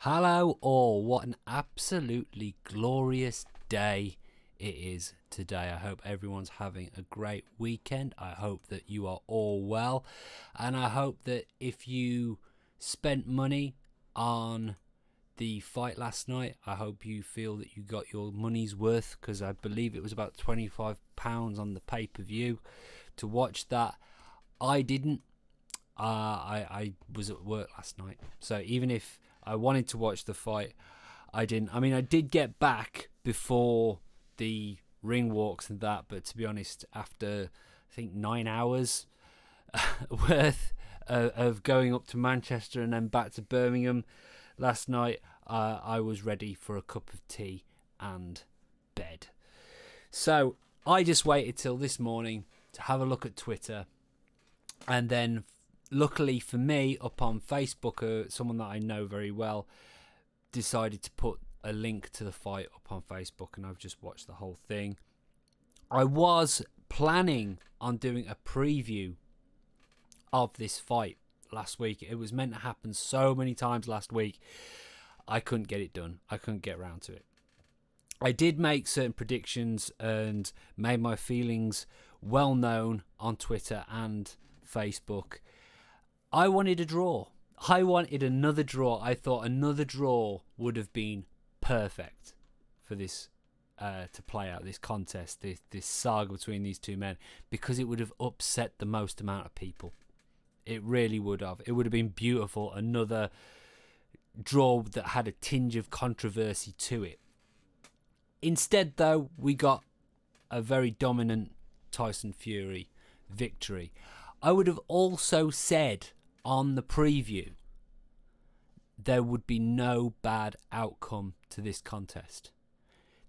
Hello all, what an absolutely glorious day it is today. I hope everyone's having a great weekend. I hope that you are all well, and I hope that if you spent money on the fight last night, I hope you feel that you got your money's worth, because I believe it was about £25 on the pay-per-view to watch that. I didn't. I was at work last night, so even if I wanted to watch the fight, I didn't. I mean, I did get back before the ring walks and that, but to be honest, after I think 9 hours worth of going up to Manchester and then back to Birmingham last night, I was ready for a cup of tea and bed. So I just waited till this morning to have a look at Twitter, and then luckily for me, up on Facebook, someone that I know very well decided to put a link to the fight up on Facebook, and I've just watched the whole thing. I was planning on doing a preview of this fight last week. It was meant to happen so many times last week. I couldn't get it done. I couldn't get around to it. I did make certain predictions and made my feelings well known on Twitter and Facebook. I wanted a draw. I wanted another draw. I thought another draw would have been perfect for this to play out, this contest, this saga between these two men, because it would have upset the most amount of people. It really would have. It would have been beautiful. Another draw that had a tinge of controversy to it. Instead, though, we got a very dominant Tyson Fury victory. I would have also said on the preview there would be no bad outcome to this contest.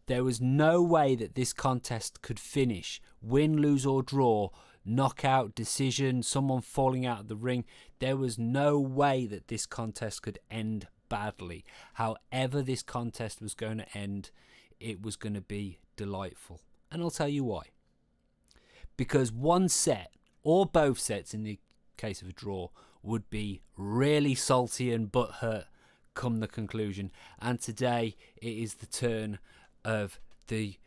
There was no way that this contest could finish win, lose or draw, knockout, decision, someone falling out of the ring. There was no way that this contest could end badly. However this contest was going to end, it was going to be delightful. And I'll tell you why. Because one set, or both sets in the case of a draw, would be really salty and butthurt come the conclusion. And today it is the turn of the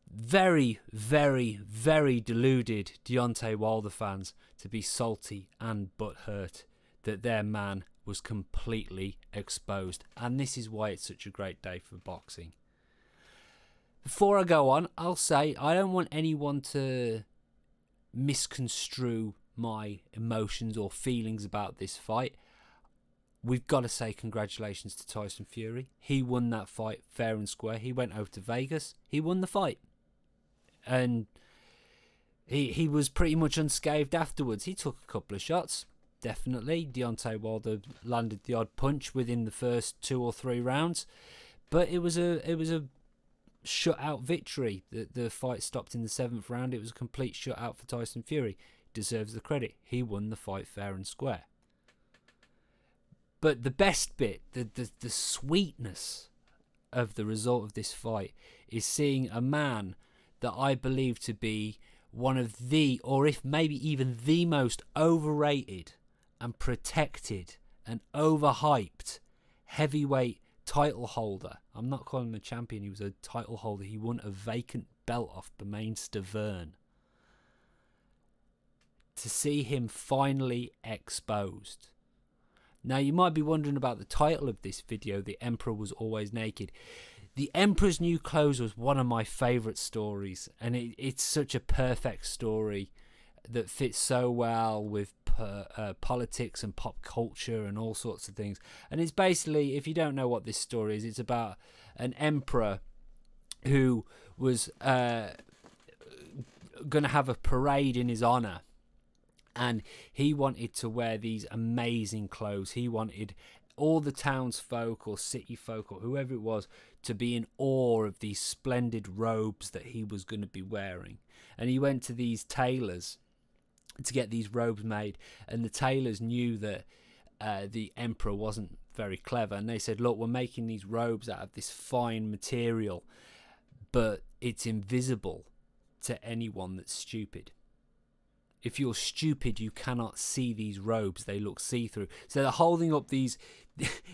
very, very, very deluded Deontay Wilder fans to be salty and butthurt that their man was completely exposed. And this is why it's such a great day for boxing. Before I go on, I'll say I don't want anyone to misconstrue my emotions or feelings about this fight. We've got to say congratulations to Tyson Fury. He won that fight fair and square. He went over to Vegas. He won the fight. And he was pretty much unscathed afterwards. He took a couple of shots, definitely. Deontay Wilder landed the odd punch within the first 2 or 3 rounds. But it was a shutout victory. The fight stopped in the 7th round. It was a complete shutout for Tyson Fury. Deserves the credit. He won the fight fair and square. But the best bit, the sweetness of the result of this fight is seeing a man that I believe to be one of the, or if maybe even the most overrated and protected and overhyped heavyweight title holder. I'm not calling him a champion. He was a title holder. He won a vacant belt off Bermane Stiverne. To see him finally exposed. Now you might be wondering about the title of this video, The Emperor Was Always Naked. The Emperor's New Clothes was one of my favourite stories, and it's such a perfect story that fits so well with politics and pop culture and all sorts of things. And it's basically, if you don't know what this story is, it's about an emperor who was going to have a parade in his honour. And he wanted to wear these amazing clothes. He wanted all the townsfolk or city folk or whoever it was to be in awe of these splendid robes that he was going to be wearing. And he went to these tailors to get these robes made. And the tailors knew that the emperor wasn't very clever. And they said, look, we're making these robes out of this fine material, but it's invisible to anyone that's stupid. If you're stupid, you cannot see these robes. They look see-through. So they're holding up these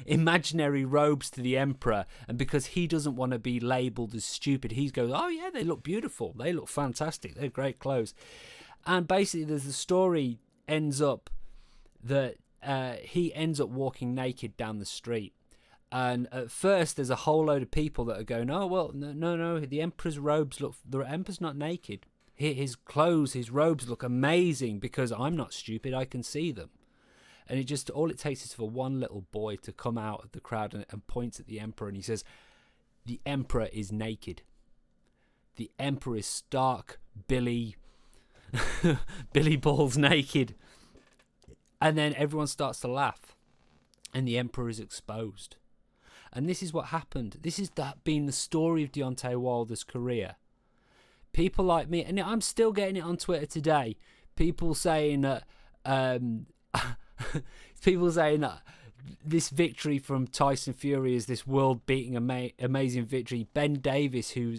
imaginary robes to the emperor, and because he doesn't want to be labelled as stupid, he goes, oh yeah, they look beautiful. They look fantastic. They're great clothes. And basically, the story ends up that he ends up walking naked down the street. And at first, there's a whole load of people that are going, oh, well, no, the emperor's robes look... The emperor's not naked. His clothes, his robes look amazing because I'm not stupid, I can see them. And all it takes is for one little boy to come out of the crowd and points at the emperor, and he says, the emperor is naked. The emperor is stark, Billy Balls naked. And then everyone starts to laugh, and the emperor is exposed. And this is what happened. This has been the story of Deontay Wilder's career. People like me, and I'm still getting it on Twitter today, people saying that this victory from Tyson Fury is this world-beating, amazing victory. Ben Davidson,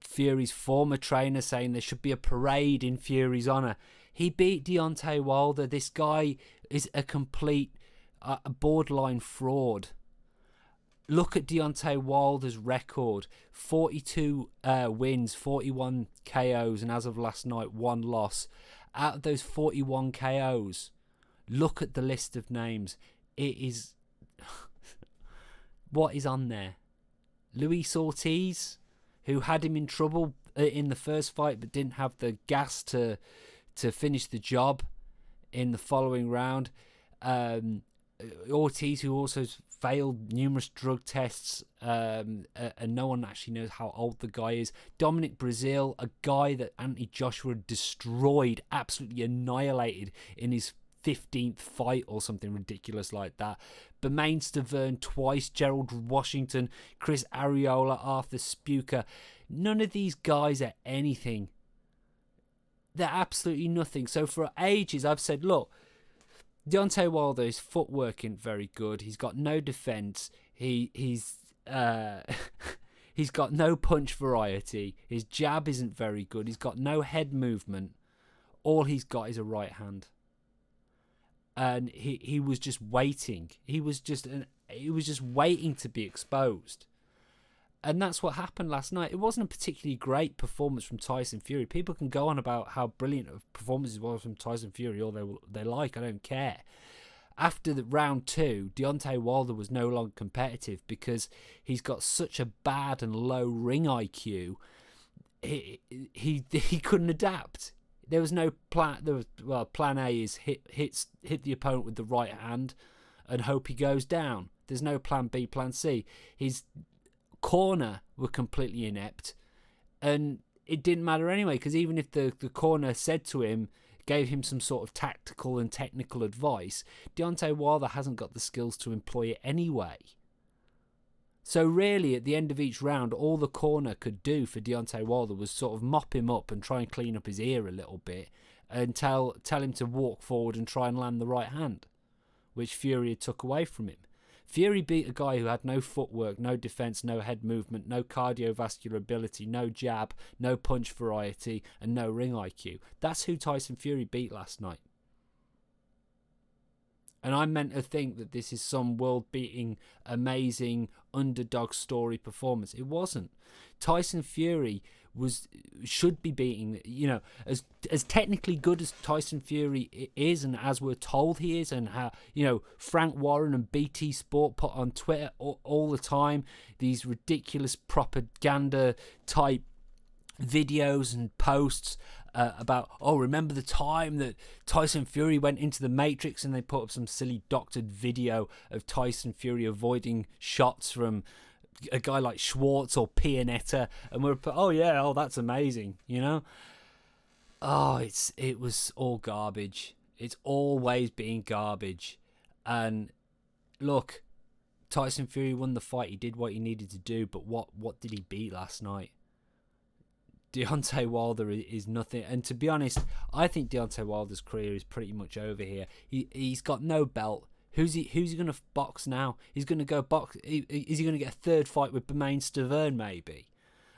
Fury's former trainer, saying there should be a parade in Fury's honour. He beat Deontay Wilder. This guy is a complete borderline fraud. Look at Deontay Wilder's record. 42 wins, 41 KOs, and as of last night, 1 loss. Out of those 41 KOs, look at the list of names. It is... what is on there? Luis Ortiz, who had him in trouble in the first fight but didn't have the gas to finish the job in the following round. Ortiz, who also failed numerous drug tests, and no one actually knows how old the guy is. Dominic Breazeale, a guy that Anthony Joshua destroyed, absolutely annihilated in his 15th fight or something ridiculous like that. Bermane Stiverne twice, Gerald Washington, Chris Arreola, Arthur Spuker. None of these guys are anything. They're absolutely nothing. So for ages I've said, look, Deontay Wilder, his footwork isn't very good. He's got no defense. He's got no punch variety. His jab isn't very good. He's got no head movement. All he's got is a right hand. And he was just waiting. He was just waiting to be exposed. And that's what happened last night. It wasn't a particularly great performance from Tyson Fury. People can go on about how brilliant a performance it was from Tyson Fury all they like. I don't care. After the round 2, Deontay Wilder was no longer competitive because he's got such a bad and low ring IQ. He couldn't adapt. There was no plan. Plan A is hit the opponent with the right hand and hope he goes down. There's no plan B, plan C. His corner were completely inept, and it didn't matter anyway, because even if the corner said to him, gave him some sort of tactical and technical advice, Deontay Wilder hasn't got the skills to employ it anyway. So really, at the end of each round, all the corner could do for Deontay Wilder was sort of mop him up and try and clean up his ear a little bit, and tell him to walk forward and try and land the right hand, which Fury had took away from him. Fury beat a guy who had no footwork, no defense, no head movement, no cardiovascular ability, no jab, no punch variety, and no ring IQ. That's who Tyson Fury beat last night. And I'm meant to think that this is some world-beating, amazing underdog story performance. It wasn't. Tyson Fury should be beating, as technically good as Tyson Fury is, and as we're told he is, and how, Frank Warren and BT Sport put on Twitter all the time these ridiculous propaganda type videos and posts about, remember the time that Tyson Fury went into the Matrix, and they put up some silly doctored video of Tyson Fury avoiding shots from a guy like Schwartz or Pianetta, and we're that's amazing, it was all garbage. It's always been garbage. And look, Tyson Fury won the fight. He did what he needed to do, but what did he beat last night? Deontay Wilder is nothing. And to be honest, I think Deontay Wilder's career is pretty much over here. He's got no belt. Who's he going to box now? He's going to go box. Is he going to get a third fight with Bermane Stiverne maybe?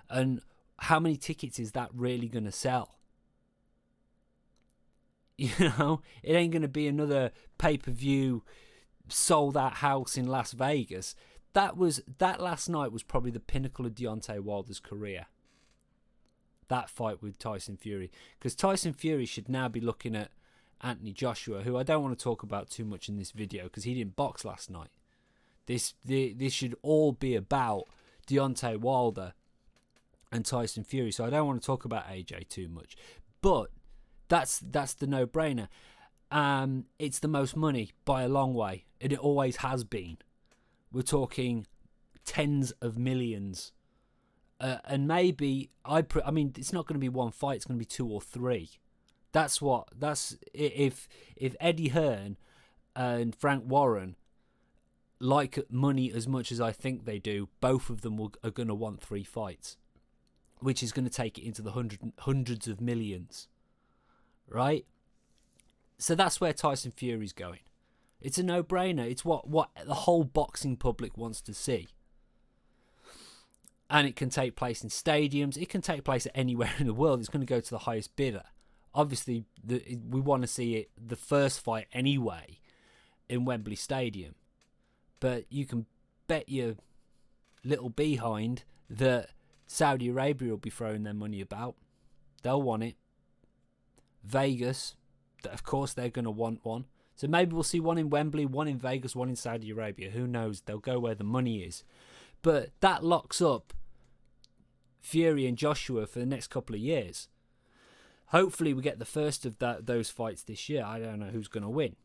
And how many tickets is that really going to sell? You know, it ain't going to be another pay-per-view sold out house in Las Vegas. That last night was probably the pinnacle of Deontay Wilder's career. That fight with Tyson Fury, because Tyson Fury should now be looking at Anthony Joshua, who I don't want to talk about too much in this video because he didn't box last night. This should all be about Deontay Wilder and Tyson Fury, so I don't want to talk about AJ too much. But that's the no-brainer. It's the most money by a long way, and it always has been. We're talking tens of millions. And maybe, I mean, it's not going to be one fight, it's going to be 2 or 3. If Eddie Hearn and Frank Warren like money as much as I think they do, both of them are going to want 3 fights, which is going to take it into the hundreds of millions, right? So that's where Tyson Fury's going. It's a no-brainer. It's what the whole boxing public wants to see. And it can take place in stadiums. It can take place anywhere in the world. It's going to go to the highest bidder. Obviously, we want to see it, the first fight anyway, in Wembley Stadium. But you can bet your little behind that Saudi Arabia will be throwing their money about. They'll want it. Vegas, of course, they're going to want one. So maybe we'll see one in Wembley, one in Vegas, one in Saudi Arabia. Who knows? They'll go where the money is. But that locks up Fury and Joshua for the next couple of years. Hopefully we get the first of those fights this year. I don't know who's going to win.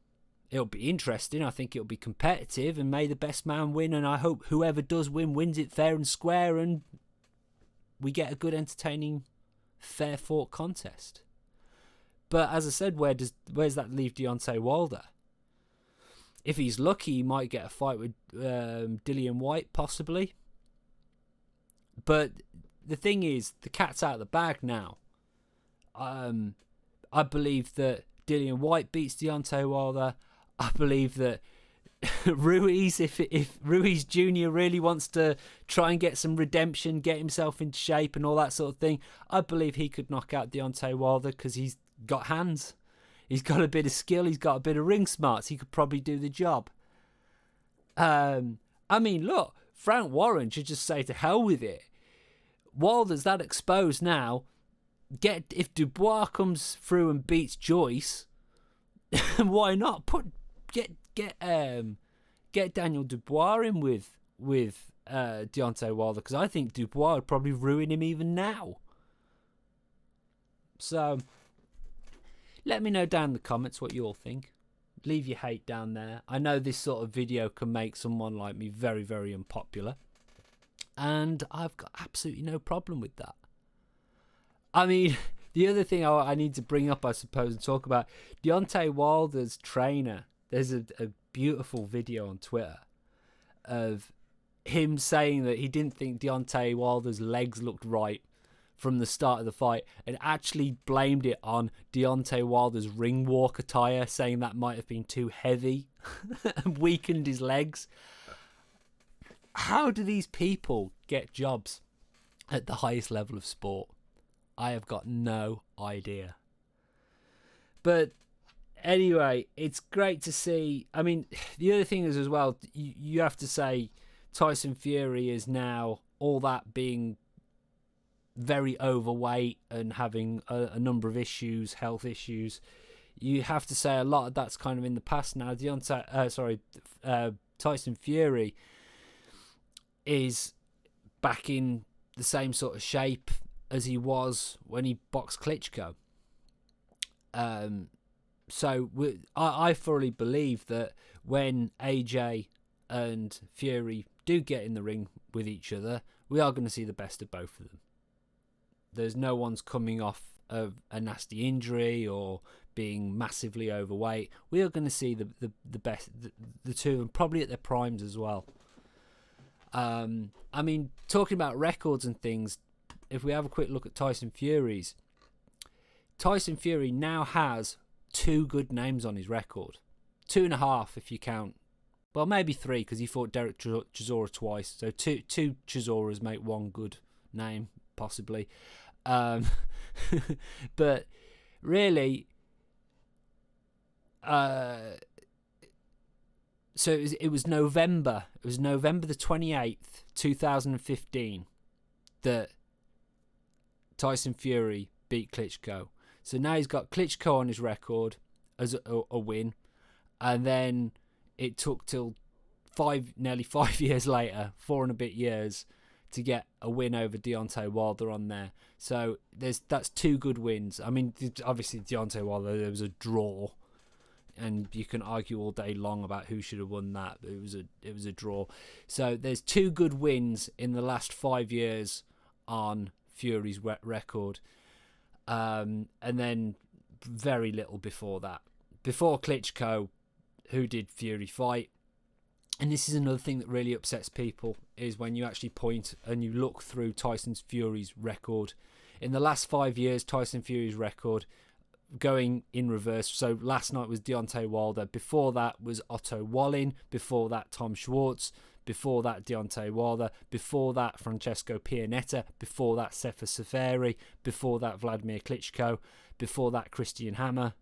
It'll be interesting. I think it'll be competitive, and may the best man win. And I hope whoever does win wins it fair and square, and we get a good, entertaining, fair-fought contest. But as I said, where's that leave Deontay Wilder? If he's lucky, he might get a fight with Dillian Whyte, possibly. But the thing is, the cat's out of the bag now. I believe that Dillian Whyte beats Deontay Wilder. I believe that Ruiz, if Ruiz Jr. really wants to try and get some redemption, get himself into shape and all that sort of thing, I believe he could knock out Deontay Wilder because he's got hands. He's got a bit of skill. He's got a bit of ring smarts. He could probably do the job. I mean, look, Frank Warren should just say to hell with it. Wilder's that exposed now. If Dubois comes through and beats Joyce, why not get Daniel Dubois in with Deontay Wilder, because I think Dubois would probably ruin him even now. So let me know down in the comments what you all think. Leave your hate down there. I know this sort of video can make someone like me very, very unpopular, and I've got absolutely no problem with that. I mean, the other thing I need to bring up, I suppose, and talk about, Deontay Wilder's trainer. There's a beautiful video on Twitter of him saying that he didn't think Deontay Wilder's legs looked right from the start of the fight, and actually blamed it on Deontay Wilder's ring walk attire, saying that might have been too heavy and weakened his legs. How do these people get jobs at the highest level of sport? I have got no idea. But anyway, it's great to see. I mean, the other thing is as well, you have to say Tyson Fury is now, all that being very overweight and having a number of issues, health issues, you have to say a lot of that's kind of in the past now. Tyson Fury is back in the same sort of shape as he was when he boxed Klitschko. So I thoroughly believe that when AJ and Fury do get in the ring with each other, we are going to see the best of both of them. There's no one's coming off of a nasty injury or being massively overweight. We are going to see the best, the two of them, probably at their primes as well. I mean, talking about records and things, if we have a quick look at Tyson Fury now has 2 good names on his record. 2.5 if you count. Well, maybe 3 because he fought Derek Chisora twice. So two Chisoras make 1 good name, possibly. But really, so it was November. It was November the 28th, 2015, that Tyson Fury beat Klitschko. So now he's got Klitschko on his record as a win, and then it took till nearly 5 years later, 4 and a bit years, to get a win over Deontay Wilder on there. So that's 2 good wins. I mean, obviously Deontay Wilder, there was a draw, and you can argue all day long about who should have won that. But it was a draw. So there's 2 good wins in the last 5 years on Fury's record, and then very little before that. Before Klitschko, who did Fury fight? And this is another thing that really upsets people, is when you actually point and you look through Tyson Fury's record. In the last 5 years, Tyson Fury's record, going in reverse. So last night was Deontay Wilder. Before that was Otto Wallin. Before that, Tom Schwartz. Before that, Deontay Wilder. Before that, Francesco Pianetta. Before that, Sefer Seferi. Before that, Wladimir Klitschko. Before that, Christian Hammer.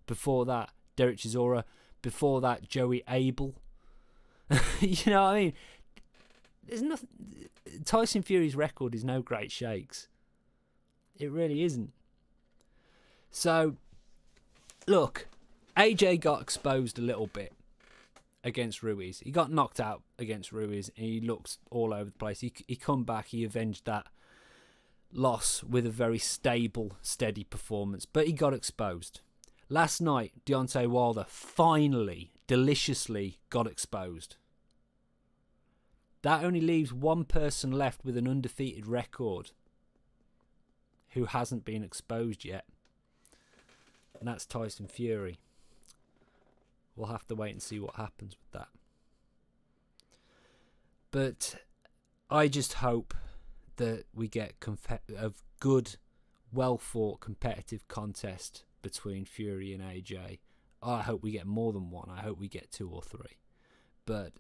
Before that, Derek Chisora. Before that, Joey Abel. You know what I mean? There's nothing. Tyson Fury's record is no great shakes. It really isn't. So, look, AJ got exposed a little bit against Ruiz. He got knocked out against Ruiz, and he looked all over the place. He come back. He avenged that loss with a very stable, steady performance. But he got exposed. Last night, Deontay Wilder finally, deliciously got exposed. That only leaves one person left with an undefeated record who hasn't been exposed yet. And that's Tyson Fury. We'll have to wait and see what happens with that. But I just hope that we get a good, well-fought, competitive contest between Fury and AJ. I hope we get more than one. I hope we get 2 or 3. But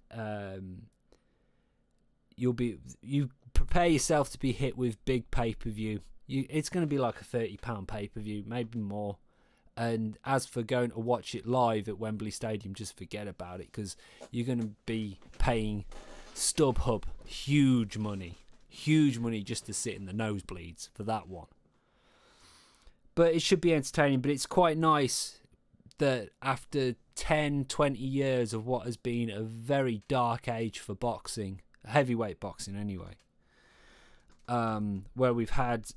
you prepare yourself to be hit with big pay-per-view. It's going to be like a £30 pay-per-view, maybe more. And as for going to watch it live at Wembley Stadium, just forget about it, because you're going to be paying StubHub huge money just to sit in the nosebleeds for that one. But it should be entertaining. But it's quite nice that after 10, 20 years of what has been a very dark age for boxing, heavyweight boxing anyway, where we've had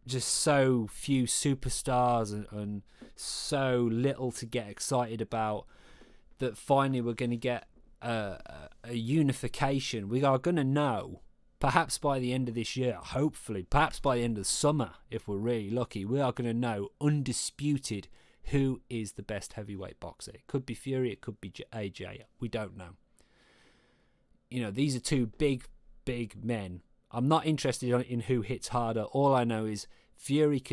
just so few superstars and so little to get excited about, that finally we're going to get a unification. We are going to know, perhaps by the end of this year, hopefully, perhaps by the end of the summer, if we're really lucky, we are going to know undisputed who is the best heavyweight boxer. It could be Fury, it could be AJ. We don't know. You know, these are 2 big men. I'm not interested in who hits harder. All I know is Fury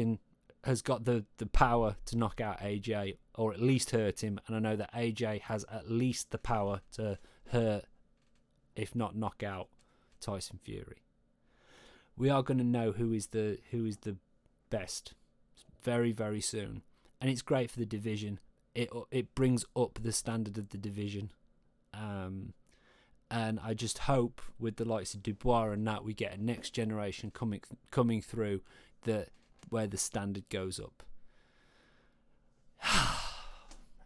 has got the power to knock out AJ, or at least hurt him, and I know that AJ has at least the power to hurt, if not knock out, Tyson Fury. We are going to know who is the best very, very soon, and it's great for the division. It brings up the standard of the division, and I just hope with the likes of Dubois and that we get a next generation coming through where the standard goes up.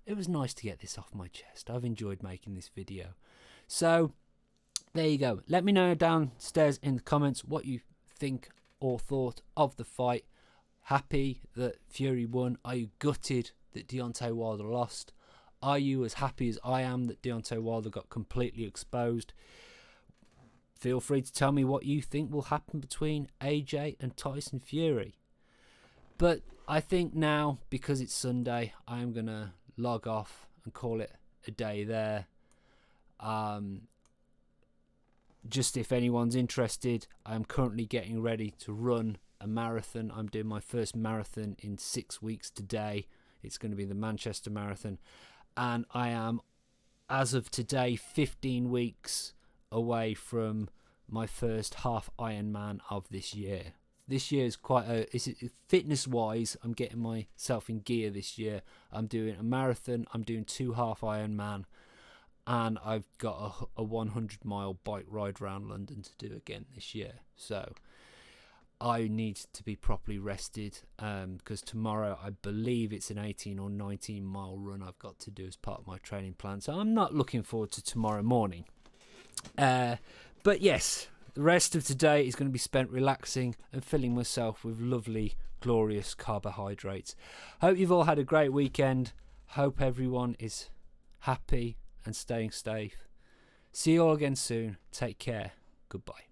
It was nice to get this off my chest. I've enjoyed making this video. So there you go. Let me know downstairs in the comments what you think or thought of the fight. Happy that Fury won? Are you gutted that Deontay Wilder lost? Are you as happy as I am that Deontay Wilder got completely exposed? Feel free to tell me what you think will happen between AJ and Tyson Fury. But I think now, because it's Sunday, I'm going to log off and call it a day there. Just if anyone's interested, I'm currently getting ready to run a marathon. I'm doing my first marathon in 6 weeks today. It's going to be the Manchester Marathon. And I am, as of today, 15 weeks away from my first half Ironman of this year. this year is fitness wise. I'm getting myself in gear this year. I'm doing a marathon. I'm doing 2 half Ironman, and I've got a 100-mile bike ride around London to do again this year. So I need to be properly rested, because tomorrow I believe it's an 18 or 19-mile run I've got to do as part of my training plan. So I'm not looking forward to tomorrow morning. But yes, the rest of today is going to be spent relaxing and filling myself with lovely, glorious carbohydrates. Hope you've all had a great weekend. Hope everyone is happy and staying safe. See you all again soon. Take care. Goodbye.